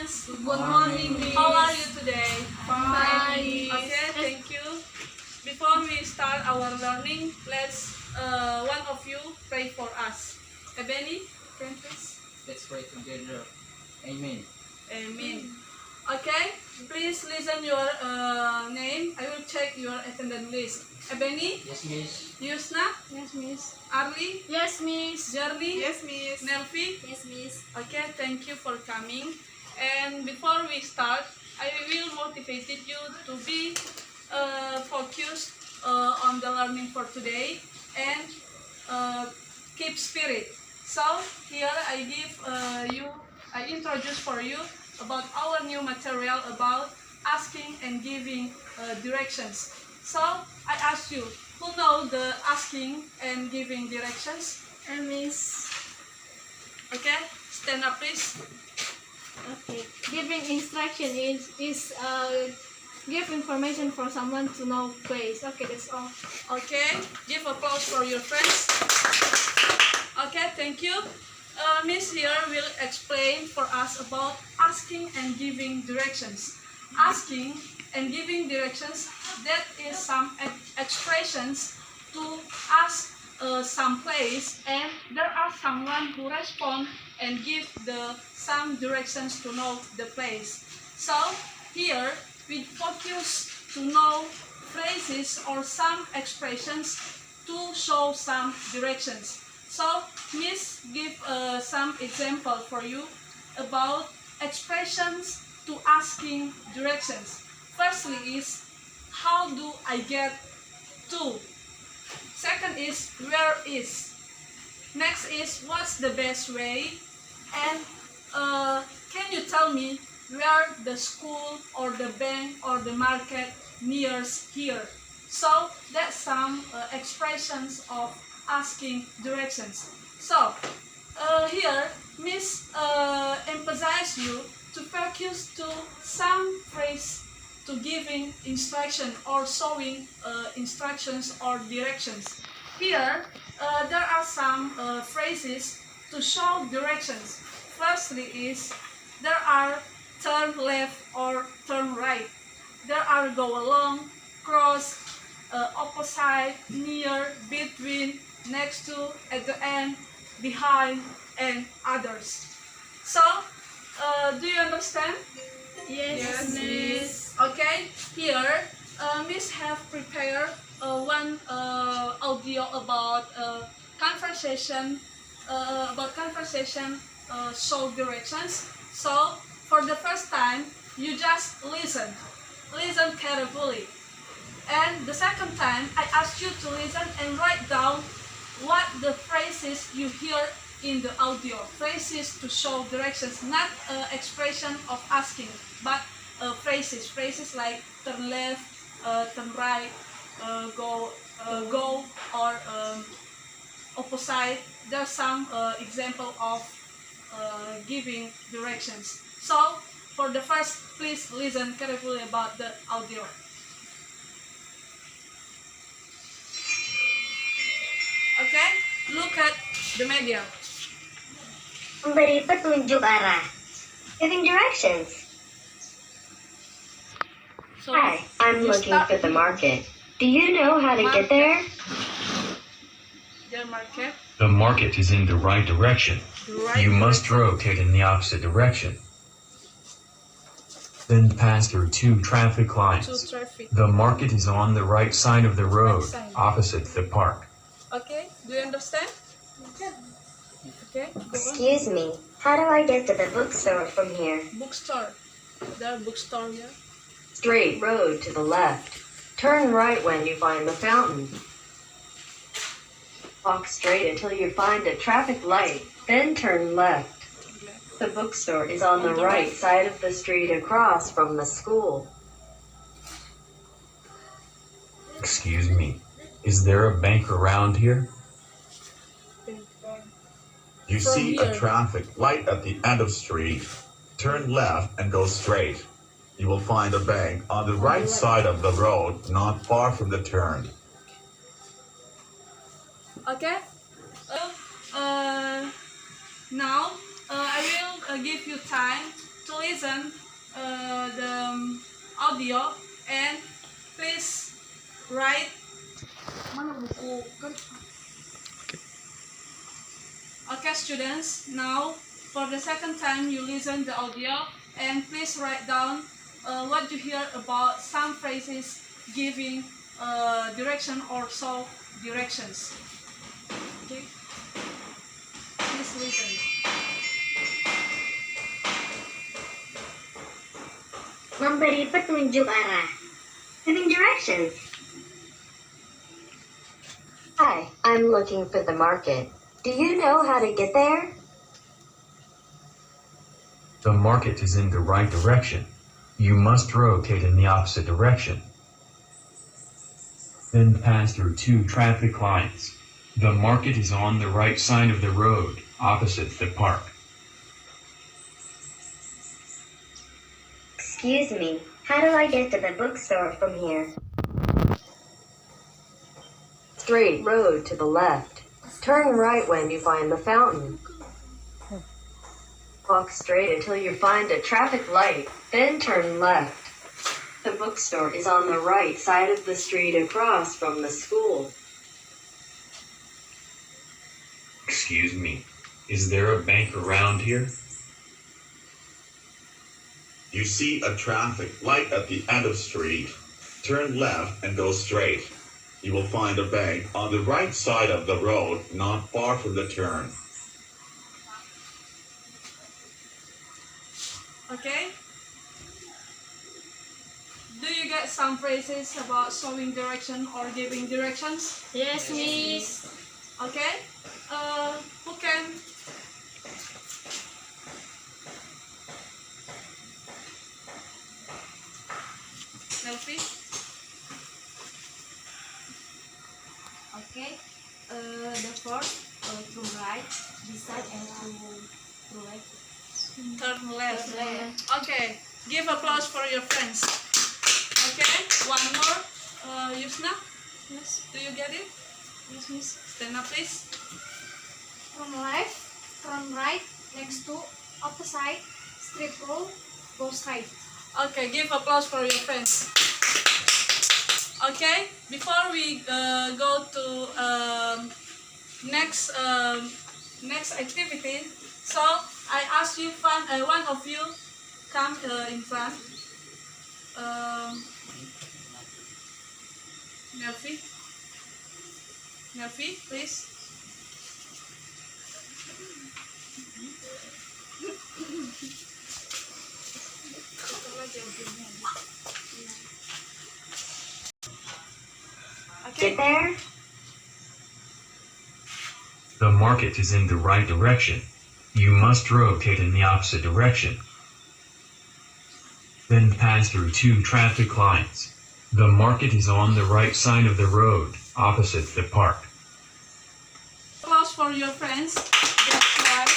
students. Good morning, Miss. How are you today? Fine. Okay, thank you. Before we start our learning, let's one of you pray for us. Ebony, can please? Let's pray together. Amen. Amen. Okay, please listen your name. I will check your attendance list. Ebony, Yes, Miss. Yusna, Yes, Miss. Arlie, Yes, Miss. Jerry, Yes, Miss. Nelvi. Yes, Miss. Okay, thank you for coming. And before we start, I will motivate you to be focused on the learning for today and keep spirit. So here I introduce for you about our new material about asking and giving directions. So I ask you, who know the asking and giving directions? Miss. Okay, stand up please. Okay. Giving instruction is give information for someone to know place. Okay, that's all. Okay, give applause for your friends. Okay, thank you. Miss here will explain for us about asking and giving directions. Asking and giving directions, that is some expressions to ask some place, and there are someone who respond and give some directions to know the place. So here we focus to know phrases or some expressions to show some directions. So Miss give some example for you about expressions to asking directions. Firstly is, how do I get to? Second is, where is? Next is, what's the best way? And can you tell me where the school or the bank or the market nears here? So that's some expressions of asking directions. So here Miss emphasize you to focus to some phrase to giving instruction or showing instructions or directions. Here there are some phrases to show directions. Firstly is, there are turn left or turn right. There are go along, cross, opposite, near, between, next to, at the end, behind, and others. So, do you understand? Yes, Miss. Okay, here Miss have prepared one audio about conversation show directions. So for the first time, you just listen carefully. And the second time, I ask you to listen and write down what the phrases you hear in the audio. Phrases to show directions, not expression of asking, but phrases like turn left, turn right, go, or opposite. There's some example of giving directions. So for the first, please listen carefully about the audio. Okay, look at the media. Memberi petunjuk arah. Giving directions. So Hi, I'm you looking start for the market. Do you know how to get there? the market. The market is in the right direction. You must rotate in the opposite direction. Then pass through two traffic lines. The market is on the right side of the road, opposite the park. Okay, do you understand? Okay, go on. Excuse me, how do I get to the bookstore from here? Bookstore. There are bookstore here. Straight road to the left. Turn right when you find the fountain. Walk straight until you find a traffic light, then turn left. The bookstore is on the right side of the street across from the school. Excuse me, is there a bank around here? You From see here. a traffic light at the end of street. Turn left and go straight. You will find a bank on the right side of the road, not far from the turn. Okay. Now I will give you time to listen the audio and please write. Mana buku? Okay, students. Now, for the second time, you listen the audio and please write down what you hear about some phrases giving direction or show directions. Okay. Please listen. Memberi petunjuk arah. Giving directions. Hi, I'm looking for the market. Do you know how to get there? The market is in the right direction. You must rotate in the opposite direction. Then pass through 2 traffic lights. The market is on the right side of the road, opposite the park. Excuse me, how do I get to the bookstore from here? Straight road to the left. Turn right when you find the fountain. Walk straight until you find a traffic light, then turn left. The bookstore is on the right side of the street across from the school. Excuse me, is there a bank around here? You see a traffic light at the end of street. Turn left and go straight. You will find a bank on the right side of the road, not far from the turn. Okay? Do you get some phrases about showing direction or giving directions? Yes, Miss. Okay? Who can? Nelvi? Okay, the first to right, beside and to left. Turn left. Turn left. Okay, give applause for your friends. Okay, one more. Yusna? Yes. Do you get it? Yes, Miss. Stand up, please. From left, from right, next to opposite, straight road, go straight. Okay, give applause for your friends. Okay, before we go to next activity, so I ask you, one of you come in front. Nelvi, please. Get there? The market is in the right direction. You must rotate in the opposite direction. Then pass through 2 traffic lights. The market is on the right side of the road, opposite the park. Applause for your friends. That's right.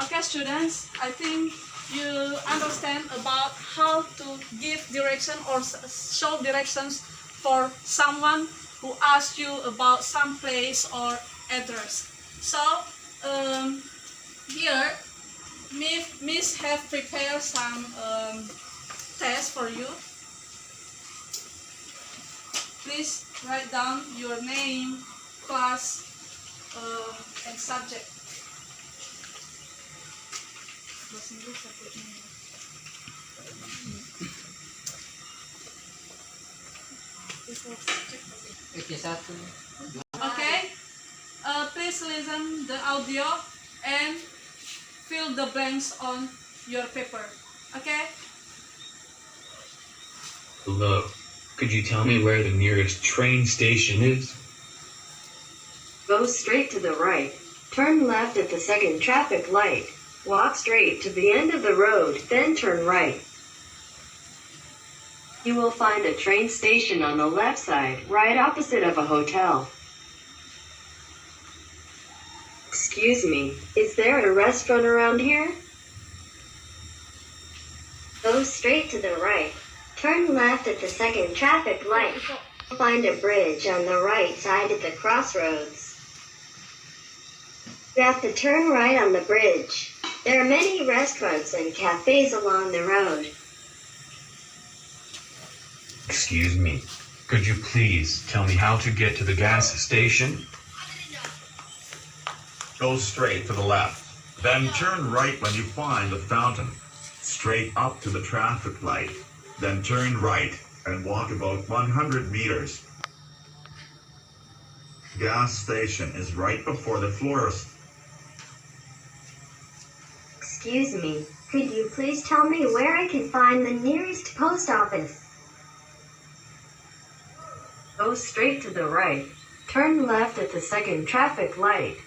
Okay, students, I think you understand about how to give direction or show directions for someone who asks you about some place or address. So here Miss have prepared some tests for you. Please write down your name, class, and subject. Okay, please listen the audio and fill the blanks on your paper. Okay? Hello, could you tell me where the nearest train station is? Go straight to the right. Turn left at the second traffic light. Walk straight to the end of the road, then turn right. You will find a train station on the left side, right opposite of a hotel. Excuse me, is there a restaurant around here? Go straight to the right. Turn left at the second traffic light. Find a bridge on the right side of the crossroads. You have to turn right on the bridge, There are many restaurants and cafes along the road. Excuse me. Could you please tell me how to get to the gas station? Go straight to the left. Then turn right when you find the fountain. Straight up to the traffic light. Then turn right and walk about 100 meters. Gas station is right before the florist. Excuse me, could you please tell me where I can find the nearest post office? Go straight to the right. Turn left at the second traffic light.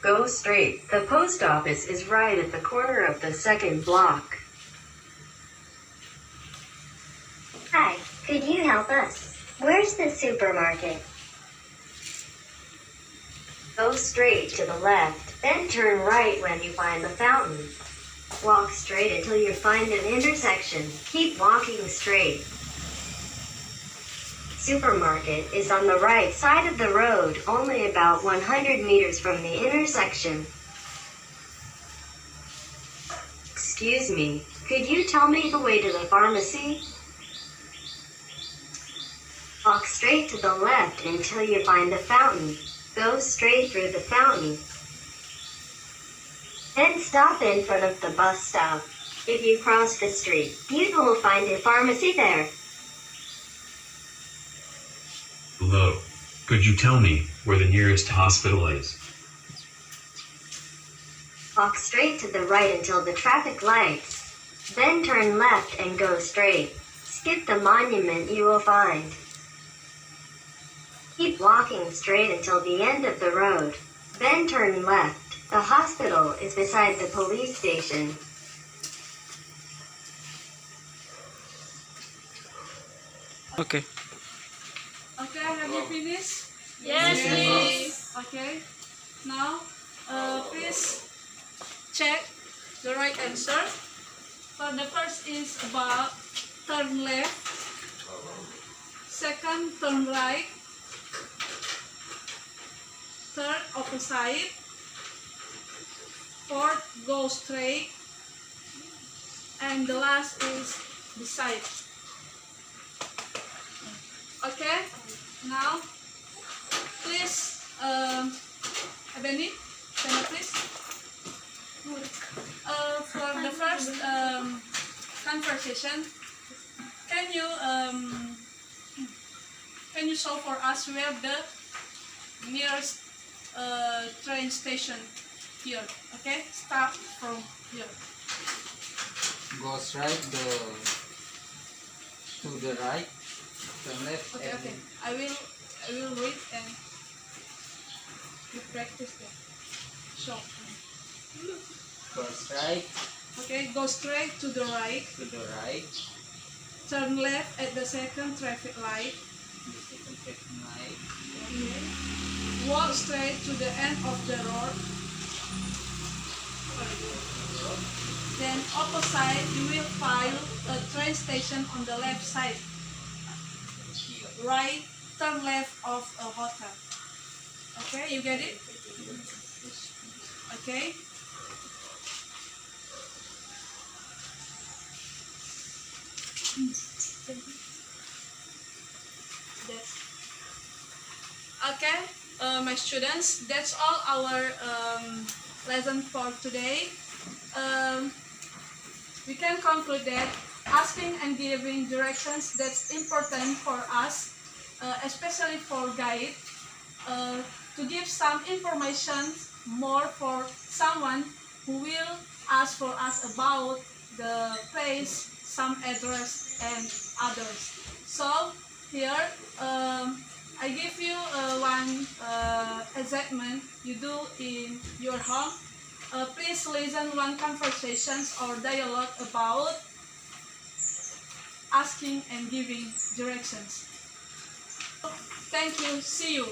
Go straight. The post office is right at the corner of the second block. Hi, could you help us? Where's the supermarket? Go straight to the left, then turn right when you find the fountain. Walk straight until you find an intersection. Keep walking straight. Supermarket is on the right side of the road, only about 100 meters from the intersection. Excuse me, could you tell me the way to the pharmacy? Walk straight to the left until you find the fountain. Go straight through the fountain. Then stop in front of the bus stop. If you cross the street, you will find a pharmacy there. Hello. Could you tell me where the nearest hospital is? Walk straight to the right until the traffic lights. Then turn left and go straight. Skip the monument you will find. Keep walking straight until the end of the road. Then turn left. The hospital is beside the police station. Okay. Okay, have you finished? Yes, please. Okay. Now, please check the right answer. For the first is about turn left. Second, turn right. Third, opposite. Fourth, go straight. And the last is beside. Okay, now please, Ebony, can you please? For the first conversation, can you show for us where the nearest train station here? Okay, start from here. Go straight to the right, turn left, Okay, and okay. I will read and you practice that. So, go straight okay, go straight to the right. to the right, Turn left at the second traffic light. the second traffic light, Walk straight to the end of the road. Then opposite, you will find a train station on the left side. Right, turn left of a hotel. Okay, you get it? Okay. Okay, my students, that's all our lesson for today. We can conclude that asking and giving directions, that's important for us, especially for guide, to give some information more for someone who will ask for us about the place, some address and others. So here I give you one assignment you do in your home. Please listen one conversations or dialogue about asking and giving directions. Thank you. See you.